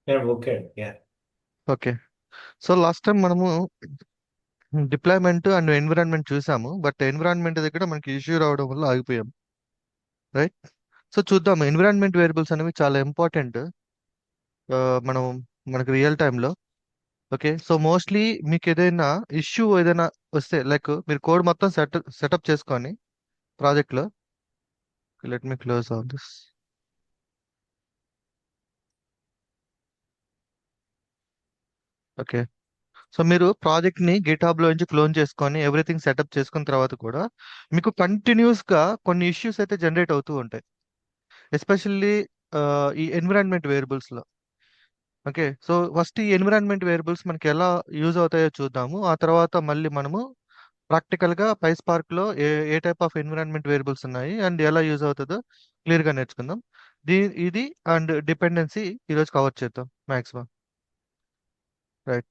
Yeah, okay. Yeah. Okay. So last time మనము deployment and environment చూసాము. But environment దగ్గర మనకి ఇష్యూ రావడం వల్ల ఆగిపోయాం. రైట్. సో చూద్దాం. ఎన్విరాన్మెంట్ వేరియబుల్స్ అనేవి చాలా ఇంపార్టెంట్ మనం మనకి రియల్ టైంలో. ఓకే. సో మోస్ట్లీ మీకు ఏదైనా ఇష్యూ ఏదైనా వస్తే, లైక్ మీరు కోడ్ మొత్తం సెటప్ చేసుకొని ప్రాజెక్ట్లో. Let me close on this. Okay. So మీరు ప్రాజెక్ట్ ని గిటాబ్ లో నుంచి క్లోన్ చేసుకొని ఎవ్రీథింగ్ సెటప్ చేసుకున్న తర్వాత కూడా మీకు కంటిన్యూస్ గా కొన్ని ఇష్యూస్ అయితే జనరేట్ అవుతూ ఉంటాయి. ఎస్పెషల్లీ ఈ ఎన్విరాన్మెంట్ వేరియబుల్స్ లో. ఓకే. సో ఫస్ట్ ఈ ఎన్విరాన్మెంట్ వేరియబుల్స్ మనకి ఎలా యూజ్ అవుతాయో చూద్దాము. ఆ తర్వాత మళ్ళీ మనము ప్రాక్టికల్ గా PySpark లో ఏ ఏ టైప్ ఆఫ్ ఎన్విరాన్మెంట్ వేరియబుల్స్ ఉన్నాయి అండ్ ఎలా యూజ్ అవుతుందో క్లియర్ గా నేర్చుకుందాం. ఇది అండ్ డిపెండెన్సీ ఈరోజు కవర్ చేద్దాం మాక్సిమం. రైట్.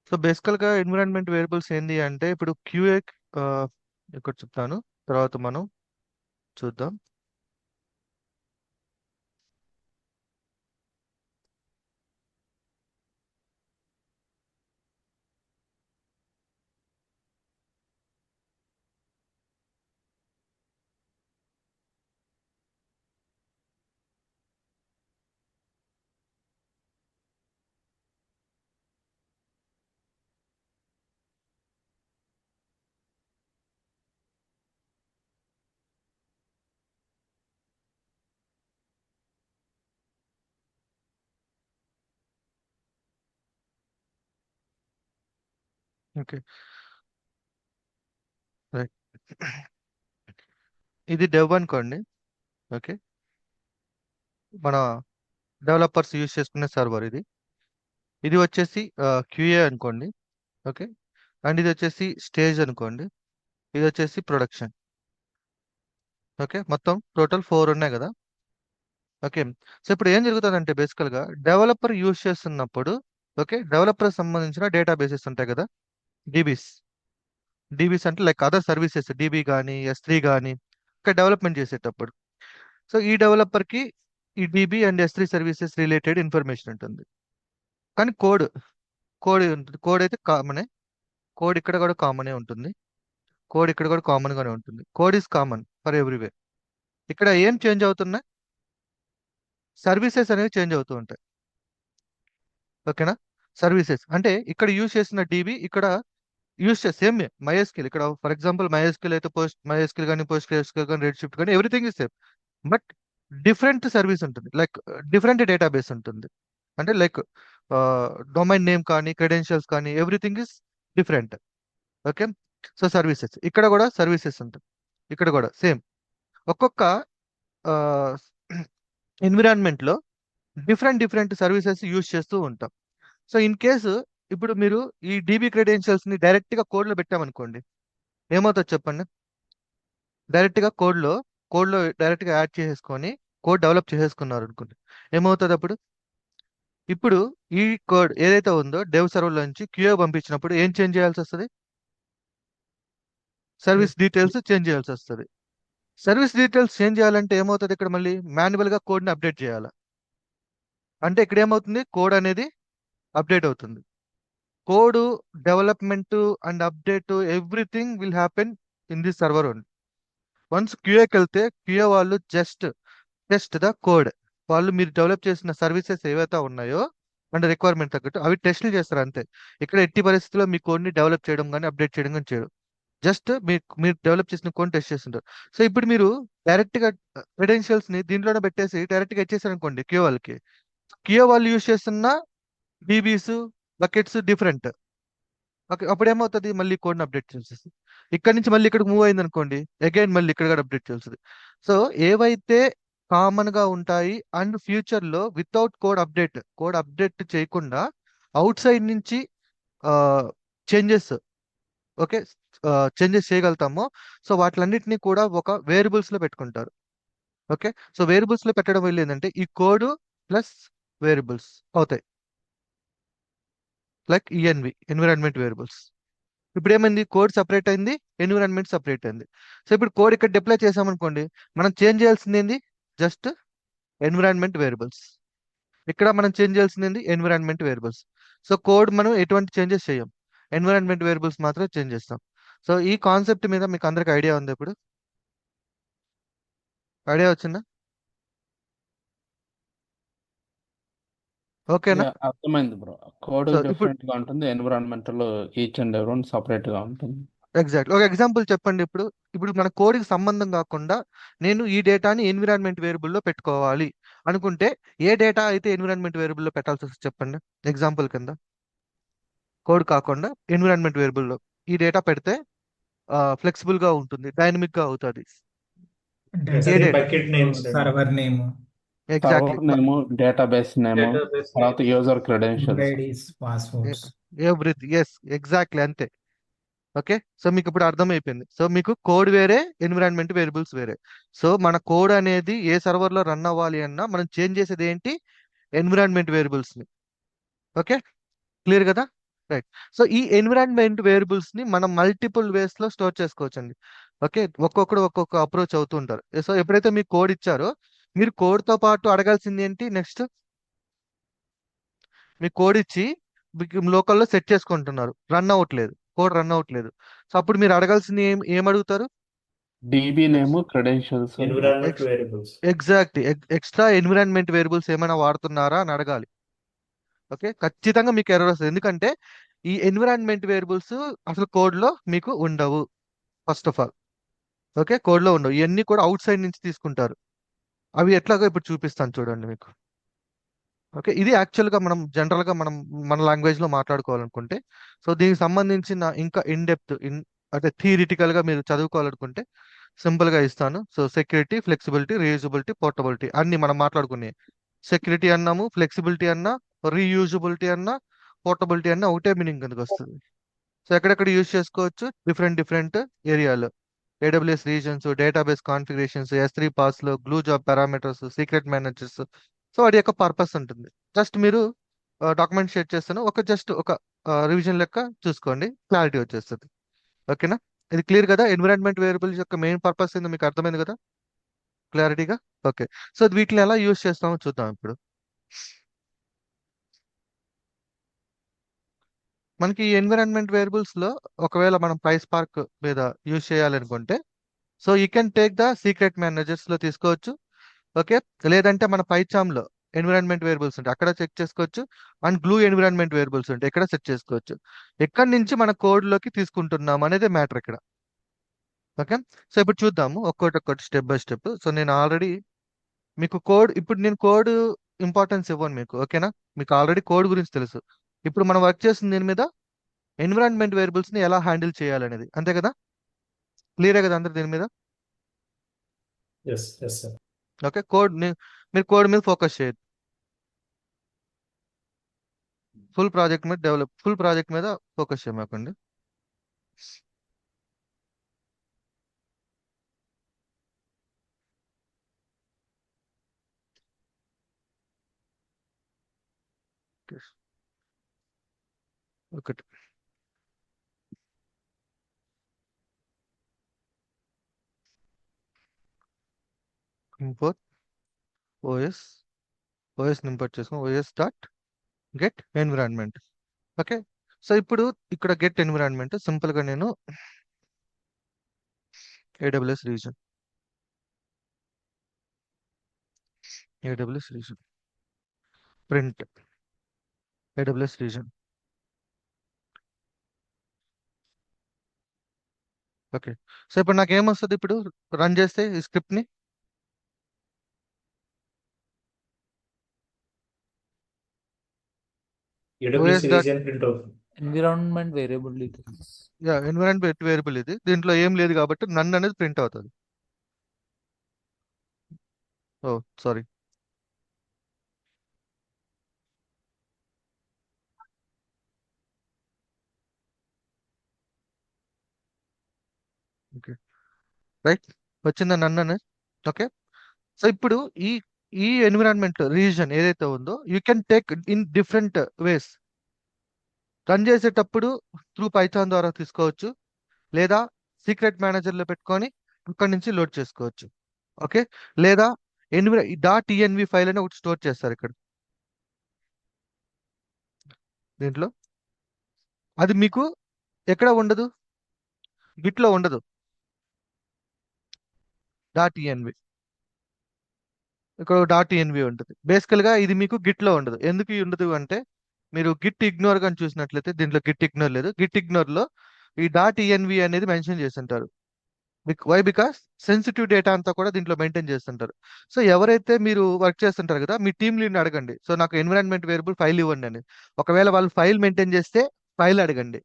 సో బేసికల్ గా ఎన్విరాన్మెంట్ వేరియబుల్స్ ఏంది అంటే, ఇప్పుడు క్యూఏ ఇక్కడ చెప్తాను, తర్వాత మనం చూద్దాం. ఓకే. రైట్. ఇది డెవ్ అనుకోండి. ఓకే. మన డెవలపర్స్ యూజ్ చేసుకునే సర్వర్ ఇది. ఇది వచ్చేసి క్యూఏ అనుకోండి. ఓకే. అండ్ ఇది వచ్చేసి స్టేజ్ అనుకోండి. ఇది వచ్చేసి ప్రొడక్షన్. ఓకే. మొత్తం టోటల్ 4 ఉన్నాయి కదా. ఓకే. సో ఇప్పుడు ఏం జరుగుతుందంటే బేసికల్ గా డెవలపర్ యూజ్ చేస్తున్నప్పుడు, ఓకే, డెవలపర్ సంబంధించిన డేటాబేసెస్ ఉంటాయి కదా, డీబీస్. డీబీస్ అంటే లైక్ అదర్ సర్వీసెస్, డీబీ కానీ S3 కానీ, ఇక్కడ డెవలప్మెంట్ చేసేటప్పుడు. సో ఈ డెవలపర్ కి ఈ DB and S3 services related information ఉంటుంది. కానీ కోడ్ ఉంటుంది. కోడ్ అయితే కామనే. కోడ్ ఇక్కడ కూడా కామనే ఉంటుంది. కోడ్ ఇక్కడ కూడా కామన్ గానే ఉంటుంది. Code is common for ఎవ్రీవే. ఇక్కడ ఏం చేంజ్ అవుతున్నాయి? సర్వీసెస్ అనేవి చేంజ్ అవుతూ ఉంటాయి. ఓకేనా. సర్వీసెస్ అంటే ఇక్కడ యూజ్ చేసిన డీబీ ఇక్కడ యూజ్ చేస్తే సేమ్ MySQL. ఇక్కడ ఫర్ ఎగ్జాంపుల్ MySQL అయితే MySQL కానీ PostgreSQL కానీ రెడ్ షిఫ్ట్ కానీ everything is same. But different service ఉంటుంది, లైక్ డిఫరెంట్ డేటాబేస్ ఉంటుంది. అంటే లైక్ డొమైన్ నేమ్ కానీ క్రెడెన్షియల్స్ కానీ everything is different. Okay. So services ఇక్కడ కూడా సర్వీసెస్ ఉంటుంది. ఇక్కడ కూడా సేమ్. ఒక్కొక్క ఎన్విరాన్మెంట్ లో డిఫరెంట్ డిఫరెంట్ సర్వీసెస్ యూజ్ చేస్తూ ఉంటాం. సో ఇన్ కేసు ఇప్పుడు మీరు ఈ డీబీ క్రెడెన్షియల్స్ ని డైరెక్ట్ గా కోడ్ లో పెట్టామనుకోండి, ఏమవుతుంది చెప్పండి. డైరెక్ట్ గా కోడ్ లో డైరెక్ట్ గా యాడ్ చేసేసుకొని కోడ్ డెవలప్ చేసేసుకున్నారు అనుకోండి, ఏమవుతుంది అప్పుడు? ఇప్పుడు ఈ కోడ్ ఏదైతే ఉందో డెవ్ సర్వర్ నుంచి క్యూఏ పంపించినప్పుడు ఏం చేంజ్ చేయాల్సి వస్తుంది? సర్వీస్ డీటెయిల్స్ చేంజ్ చేయాల్సి వస్తుంది. సర్వీస్ డీటెయిల్స్ చేంజ్ చేయాలంటే ఏమవుతుంది? ఇక్కడ మళ్ళీ మాన్యువల్ గా కోడ్ ని అప్డేట్ చేయాలి. అంటే ఇక్కడ ఏమవుతుంది? కోడ్ అనేది అప్డేట్ అవుతుంది. Code development and update everything will happen in this server only. Once క్యూఏకి వెళ్తే క్యూఏ వాళ్ళు జస్ట్ టెస్ట్ ద కోడ్. వాళ్ళు మీరు డెవలప్ చేసిన సర్వీసెస్ ఏవైతే ఉన్నాయో అండ్ రిక్వైర్మెంట్ తగ్గట్టు అవి టెస్ట్లు చేస్తారు అంతే. ఇక్కడ ఎట్టి పరిస్థితుల్లో మీ కోడ్ని డెవలప్ చేయడం కానీ అప్డేట్ చేయడం కానీ చేయరు. జస్ట్ మీరు డెవలప్ చేసిన కోడ్ టెస్ట్ చేస్తుంటారు. సో ఇప్పుడు మీరు డైరెక్ట్ గా క్రెడెన్షియల్స్ ని దీంట్లోనే పెట్టేసి డైరెక్ట్ గా ఇచ్చేసారు అనుకోండి క్యూ వాళ్ళకి. క్యూ వాళ్ళు యూజ్ చేస్తున్న డీబీస్ బకెట్స్ డిఫరెంట్. ఓకే. అప్పుడు ఏమవుతుంది? మళ్ళీ కోడ్ని అప్డేట్ చేసేసి ఇక్కడ నుంచి మళ్ళీ ఇక్కడికి మూవ్ అయింది అనుకోండి, అగైన్ మళ్ళీ ఇక్కడ కూడా అప్డేట్ చేస్తుంది. సో ఏవైతే కామన్ గా ఉంటాయి అండ్ ఫ్యూచర్ లో వితౌట్ కోడ్ అప్డేట్ చేయకుండా అవుట్ సైడ్ నుంచి చేంజెస్, ఓకే, చేంజెస్ చేయగలుగుతామో, సో వాటిలన్నిటిని కూడా ఒక వేరియబుల్స్ లో పెట్టుకుంటారు. ఓకే. సో వేరియబుల్స్ లో పెట్టడం వల్ల ఏంటంటే ఈ కోడ్ ప్లస్ వేరియబుల్స్ అవుతాయి, లైక్ ENV, ఎన్విరాన్మెంట్ వేరియబుల్స్. ఇప్పుడు ఏమైంది? కోడ్ సపరేట్ అయింది, ఎన్విరాన్మెంట్ సపరేట్ అయింది. సో ఇప్పుడు కోడ్ ఇక్కడ డిప్లాయ్ చేసామనుకోండి, మనం చేంజ్ చేయాల్సింది ఏంది? Just environment variables. ఇక్కడ మనం చేంజ్ చేయాల్సింది ఎన్విరాన్మెంట్ వేరియబుల్స్. సో కోడ్ మనం ఎటువంటి చేంజెస్ చేయం, ఎన్విరాన్మెంట్ వేరియబుల్స్ మాత్రమే చేంజ్ చేస్తాం. సో ఈ కాన్సెప్ట్ మీద మీకు అందరికి ఐడియా ఉంది ఇప్పుడు? ఐడియా వచ్చిందా? ఓకేనా? అర్థమైంది బ్రో. కోడ్ సో ఇప్పుడు డిఫరెంట్ గా ఉంటుంది, ఎన్విరాన్మెంటల్ ఈచ్ అండ్ ఎవరి సపరేట్ గా ఉంటుంది. ఎగ్జాక్ట్ ఒక ఎగ్జాంపుల్ చెప్పండి. ఇప్పుడు ఇప్పుడు మన కోడ్కి సంబంధం కాకుండా నేను ఈ డేటాని ఎన్విరాన్మెంట్ వేరియబుల్లో పెట్టుకోవాలి అనుకుంటే ఏ డేటా అయితే ఎన్విరాన్మెంట్ వేరియబుల్లో పెట్టాల్సి వస్తుంది చెప్పండి ఎగ్జాంపుల్ కింద. కోడ్ కాకుండా ఎన్విరాన్మెంట్ వేరియబుల్లో ఈ డేటా పెడితే ఫ్లెక్సిబుల్ గా ఉంటుంది, డైనమిక్ గా అవుతుంది. ఏ అది data? Bucket name server name, exactly. Server name, database name, database తర్వాత user credentials. IDs, passwords. Everything, yes exactly అంతే. ఓకే, సో మీకు ఇప్పుడు అర్థమైపోయింది. సో మీకు కోడ్ వేరే, ఎన్విరాన్మెంట్ వేరియబుల్స్ వేరే. సో మన కోడ్ అనేది ఏ సర్వర్ లో రన్ అవ్వాలి అన్నా మనం చేంజ్ చేసేది ఏంటి? ఎన్విరాన్మెంట్ వేరియబుల్స్ ని. ఓకే, క్లియర్ కదా? రైట్. సో ఈ ఎన్విరాన్మెంట్ వేరియబుల్స్ ని మనం మల్టిపుల్ వేస్ లో స్టోర్ చేసుకోవచ్చండి. ఓకే, ఒక్కొక్కడు ఒక్కొక్క అప్రోచ్ అవుతూ ఉంటారు. సో ఎప్పుడైతే మీకు కోడ్ ఇచ్చారో మీరు కోడ్ తో పాటు అడగాల్సింది ఏంటి నెక్స్ట్? మీ కోడ్ ఇచ్చి లోకల్లో సెట్ చేసుకుంటున్నారు, రన్ అవ్వట్లేదు, కోడ్ రన్ అవ్వట్లేదు. సో అప్పుడు మీరు అడగాల్సింది ఏం అడుగుతారు? DB name, credentials. Environment variables. Exact extra environment variables ఏమైనా వాడుతున్నారా అని అడగాలి. ఓకే, ఖచ్చితంగా మీకు ఎర్రర్ వస్తుంది, ఎందుకంటే ఈ ఎన్విరాన్మెంట్ వేరియబుల్స్ అసలు కోడ్ లో మీకు ఉండవు. First of all okay, code లో ఉండవు, ఇవన్నీ కూడా అవుట్ సైడ్ నుంచి తీసుకుంటారు. అవి ఎట్లాగో ఇప్పుడు చూపిస్తాను చూడండి మీకు. ఓకే, ఇది యాక్చువల్గా మనం జనరల్గా మనం మన లాంగ్వేజ్ లో మాట్లాడుకోవాలనుకుంటే, సో దీనికి సంబంధించిన ఇంకా ఇన్ డెప్త్ అంటే థియరిటికల్ గా మీరు చదువుకోవాలనుకుంటే సింపుల్ గా ఇస్తాను. So security, flexibility, reusability, portability అన్ని మనం మాట్లాడుకునే. సెక్యూరిటీ అన్నాము, ఫ్లెక్సిబిలిటీ అన్నా, రీయూజబిలిటీ అన్నా, పోర్టబిలిటీ అన్నా ఒకటే మీనింగ్ కిందకి వస్తుంది. సో ఎక్కడెక్కడ యూజ్ చేసుకోవచ్చు? డిఫరెంట్ డిఫరెంట్ ఏరియాలో. AWS regions, database configurations, S3 పాస్లో, glue job parameters, secret managers. So వాటి యొక్క పర్పస్ ఉంటుంది. జస్ట్ మీరు డాక్యుమెంట్ షేర్ చేస్తాను, జస్ట్ ఒక రివిజన్ లెక్క చూసుకోండి, క్లారిటీ వచ్చేస్తుంది. ఓకేనా? ఇది క్లియర్ కదా? ఎన్విరాన్మెంట్ వేరియబుల్స్ యొక్క మెయిన్ పర్పస్ ఏందో మీకు అర్థమైంది కదా క్లారిటీగా? ఓకే, సో వీటిని ఎలా యూజ్ చేస్తామో చూద్దాం ఇప్పుడు. మనకి ఎన్విరాన్మెంట్ వేరియబుల్స్ లో ఒకవేళ మనం ప్రైస్ పార్క్ మీద యూజ్ చేయాలనుకుంటే, so you can take the secret managers లో తీసుకోవచ్చు. ఓకే, లేదంటే మన పైచామ్ లో ఎన్విరాన్మెంట్ వేరియబుల్స్ ఉంటాయి, అక్కడ చెక్ చేసుకోవచ్చు. అండ్ గ్లూ ఎన్విరాన్మెంట్ వేరియబుల్స్ ఉంటాయి, ఎక్కడ సెట్ చేసుకోవచ్చు. ఎక్కడి నుంచి మన కోడ్ లోకి తీసుకుంటున్నాం అనేది మ్యాటర్ ఇక్కడ. ఓకే, సో ఇప్పుడు చూద్దాము ఒక్కొక్కటి స్టెప్ బై స్టెప్. సో నేను ఆల్రెడీ మీకు కోడ్, ఇప్పుడు నేను కోడ్ ఇంపార్టెన్స్ ఇవ్వను మీకు. ఓకేనా? మీకు ఆల్రెడీ కోడ్ గురించి తెలుసు. ఇప్పుడు మనం వర్క్ చేస్తుంది దీని మీద ఎన్విరాన్మెంట్ వేరియబుల్స్ ని ఎలా హ్యాండిల్ చేయాలనేది, అంతే కదా? క్లియరే కదా అందరు దీని మీద? Yes yes sir. ఓకే, మీరు కోడ్ మీద ఫోకస్ చేయొద్దు, ఫుల్ ప్రాజెక్ట్ మీద ఫోకస్ చేయమాకండి. ఒకటి ఇంపోర్ట్ ఓఎస్, ఇంపోర్ట్ చేసుకుని OS dot get environment. Okay, so ఇప్పుడు ఇక్కడ గెట్ ఎన్విరాన్మెంట్ సింపుల్ గా నేను AWS region, print AWS region. Okay, so ఇప్పుడు నాకు ఏమొస్తుంది? ఇప్పుడు రన్ చేస్తే ఈ స్క్రిప్ట్ ని AWS OS dot, region print అవుతుంది. ఎన్విరాన్మెంట్ వేరియబుల్ ఇది. ఎన్విరాన్మెంట్ వేరియబుల్ ఇది, దీంట్లో ఏం లేదు కాబట్టి నన్ అనేది ప్రింట్ అవుతుంది. ఓ సారీ, ఓకే రైట్, వచ్చిందా నన్ అనేది? ఓకే, సో ఇప్పుడు ఈ ఈ ఎన్విరాన్మెంట్ రీజన్ ఏదైతే ఉందో you can take in different ways. Run చేసేటప్పుడు త్రూ పైథాన్ ద్వారా తీసుకోవచ్చు, లేదా సీక్రెట్ మేనేజర్లో పెట్టుకొని అక్కడి నుంచి లోడ్ చేసుకోవచ్చు. ఓకే, లేదా డాట్ ఈఎన్వి ఫైల్ అని ఒకటి స్టోర్ చేస్తారు ఇక్కడ. దీంట్లో. అది మీకు ఎక్కడ ఉండదు, గిట్లో ఉండదు. .env ఇక్కడ .env ఉంటుంది. బేసికల్గా ఇది మీకు గిట్లో ఉండదు. ఎందుకు ఉండదు అంటే మీరు గిట్ ఇగ్నోర్ కానీ చూసినట్లయితే దీంట్లో గిట్ ఇగ్నోర్ లేదు. గిట్ ఇగ్నోర్లో ఈ .env అనేది మెన్షన్ చేస్తుంటారు. వై బికాస్ సెన్సిటివ్ డేటా అంతా కూడా దీంట్లో మెయింటైన్ చేస్తుంటారు. సో ఎవరైతే మీరు వర్క్ చేస్తుంటారు కదా, మీ టీమ్ లీడ్ని అడగండి, సో నాకు ఎన్విరాన్మెంట్ వేరియబుల్ ఫైల్ ఇవ్వండి అని. ఒకవేళ వాళ్ళు ఫైల్ మెయింటైన్ చేస్తే ఫైల్ అడగండి,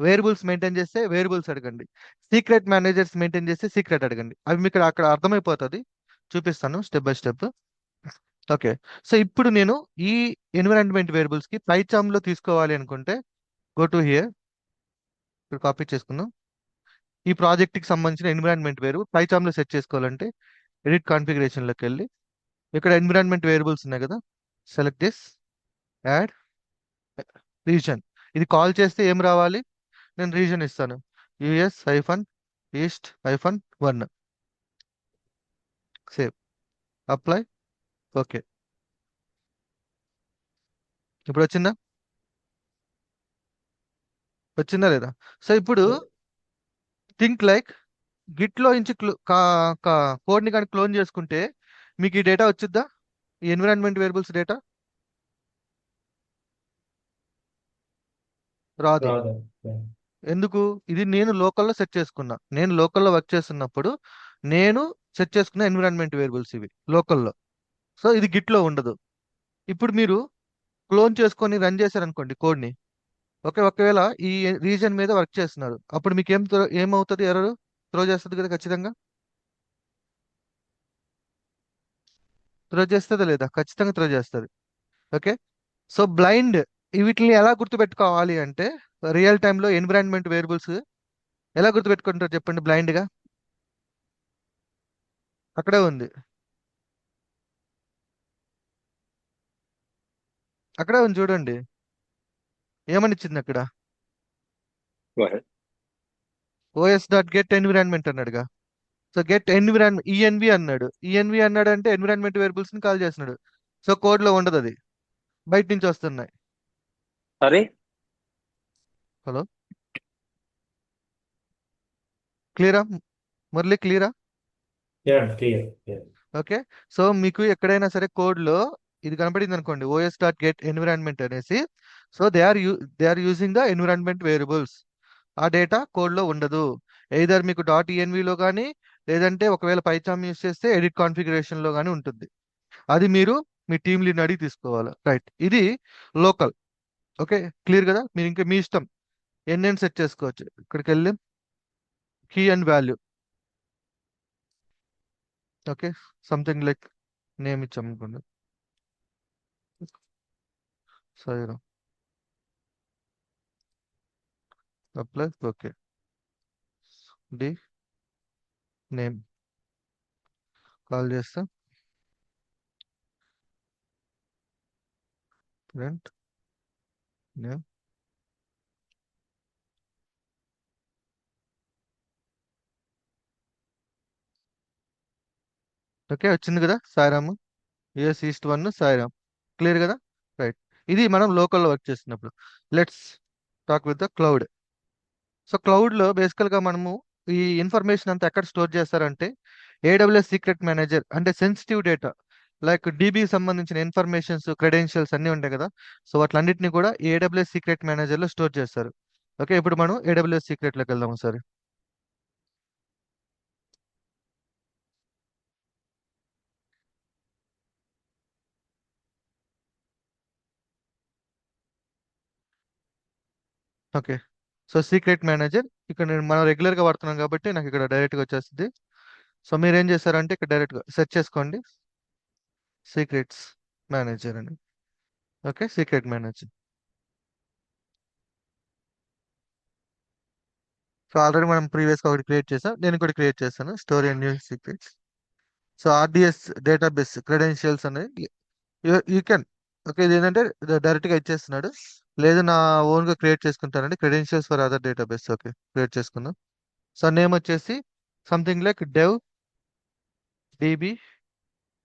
వేరియబుల్స్ మెయింటైన్ చేస్తే వేరియబుల్స్ అడగండి, సీక్రెట్ మేనేజర్స్ మెయింటైన్ చేస్తే సీక్రెట్ అడగండి. అవి మీకు అక్కడ అర్థమైపోతుంది. చూపిస్తాను step by step. Okay, so ఇప్పుడు నేను ఈ ఎన్విరాన్మెంట్ వేరియబుల్స్కి పైచామ్లో తీసుకోవాలి అనుకుంటే గో టు హియర్, ఇప్పుడు కాపీ చేసుకుందాం. ఈ ప్రాజెక్ట్కి సంబంధించిన ఎన్విరాన్మెంట్ వేరియబుల్ పైచామ్లో సెట్ చేసుకోవాలంటే ఎడిట్ కాన్ఫిగరేషన్లోకి వెళ్ళి ఇక్కడ ఎన్విరాన్మెంట్ వేరియబుల్స్ ఉన్నాయి కదా, సెలెక్ట్ దిస్, యాడ్ రీజన్. ఇది కాల్ చేస్తే ఏం రావాలి, నేను రీజన్ ఇస్తాను, US-East-1. Save, apply, okay. ఇప్పుడు వచ్చిందా లేదా? సో ఇప్పుడు థింక్ లైక్ గిట్లో నుంచి కోడ్ని కానీ క్లోన్ చేసుకుంటే మీకు ఈ డేటా వచ్చిద్దా, ఈ ఎన్విరాన్మెంట్ వేరియబుల్స్ డేటా రాదు. Rather, yeah. ఎందుకు? ఇది నేను లోకల్లో సెట్ చేసుకున్నా. నేను లోకల్లో వర్క్ చేస్తున్నప్పుడు నేను సెట్ చేసుకున్న ఎన్విరాన్మెంట్ వేరియబుల్స్ ఇవి లోకల్లో. సో ఇది గిట్లో ఉండదు. ఇప్పుడు మీరు క్లోన్ చేసుకొని రన్ చేశారనుకోండి కోడ్ని, ఒకవేళ ఈ రీజన్ మీద వర్క్ చేస్తున్నారు, అప్పుడు మీకు ఏమవుతుంది, ఎర్రర్ త్రో చేస్తుంది కదా, ఖచ్చితంగా త్రో చేస్తుందా లేదా? ఖచ్చితంగా త్రో చేస్తుంది. ఓకే, సో బ్లైండ్ వీటిని ఎలా గుర్తుపెట్టుకోవాలి అంటే రియల్ టైంలో ఎన్విరాన్మెంట్ వేరియబుల్స్ ఎలా గుర్తుపెట్టుకుంటారు చెప్పండి బ్లైండ్గా? అక్కడే ఉంది, అక్కడే ఉంది చూడండి, ఏమని ఇచ్చింది అక్కడ, Go ahead. os.get ఎన్విరాన్మెంట్ అన్నాడుగా. సో గెట్ ఎన్విరాన్మెంట్ ఈఎన్వి అన్నాడు. ఈఎన్వి అన్నాడు అంటే ఎన్విరాన్మెంట్ వేరియబుల్స్ ని కాల్ చేస్తున్నాడు. సో కోడ్ లో ఉండదు, అది బయట నుంచి వస్తున్నాయి. Sorry? హలో, క్లియరా మురళి, క్లియరా? Yeah, clear. Yeah. Okay, so మీకు ఎక్కడైనా సరే కోడ్ లో ఇది కనపడింది అనుకోండి, os.get ఎన్విరాన్మెంట్ అనేసి, so they are using the environment variables. ఆ డేటా కోడ్ లో ఉండదు. ఎయిదర్ మీకు .envలో కానీ లేదంటే ఒకవేళ పైథాన్ యూస్ చేస్తే ఎడిట్ కాన్ఫిగరేషన్ లో కానీ ఉంటుంది. అది మీరు మీ టీమ్ లీడ్ని అడిగి తీసుకోవాలి. రైట్, ఇది లోకల్. ఓకే, క్లియర్ కదా? మీరు ఇంకా మీ ఇష్టం ఎన్ని సెట్ చేసుకోవచ్చు. ఇక్కడికి వెళ్ళి key and value, okay, something like name ఇచ్చాం అనుకోండి, సరే, apply, okay, the name call చేస్తా, ప్రింట్ నేమ్, ఓకే, వచ్చింది కదా, సాయిరామ్, US-East-1 సాయిరామ్. క్లియర్ కదా? రైట్, ఇది మనం లోకల్లో వర్క్ చేస్తున్నప్పుడు. Let's talk with the cloud. So క్లౌడ్లో బేసికల్గా మనము ఈ ఇన్ఫర్మేషన్ అంతా ఎక్కడ స్టోర్ చేస్తారంటే AWS సీక్రెట్ మేనేజర్, అంటే సెన్సిటివ్ డేటా లైక్ DB సంబంధించిన ఇన్ఫర్మేషన్స్, క్రెడెన్షియల్స్ అన్నీ ఉంటాయి కదా, సో వాటిలన్నింటినీ కూడా AWS సీక్రెట్ మేనేజర్లో స్టోర్ చేస్తారు. ఓకే, ఇప్పుడు మనం AWS సీక్రెట్లోకి వెళ్దాం ఒకసారి. ఓకే, సో సీక్రెట్ మేనేజర్ ఇక్కడ మనం రెగ్యులర్గా వాడుతున్నాం కాబట్టి నాకు ఇక్కడ డైరెక్ట్గా వచ్చేస్తుంది. సో మీరు ఏం చేస్తారంటే ఇక్కడ డైరెక్ట్గా సెర్చ్ చేసుకోండి సీక్రెట్స్ మేనేజర్ అని. Okay, secret manager. So already మనం ప్రీవియస్గా ఒకటి క్రియేట్ చేసాం, నేను ఇంకోటి క్రియేట్ చేస్తాను, story and new secrets. So RDS database credentials అనేది యూ కెన్, ఓకే, ఇది ఏంటంటే డైరెక్ట్గా ఇచ్చేస్తున్నాడు, లేదు నా ఓన్గా క్రియేట్ చేసుకుంటానండి, credentials for other database. Okay, create చేసుకుందాం. సో నేమ్ వచ్చేసి సంథింగ్ లైక్ dev db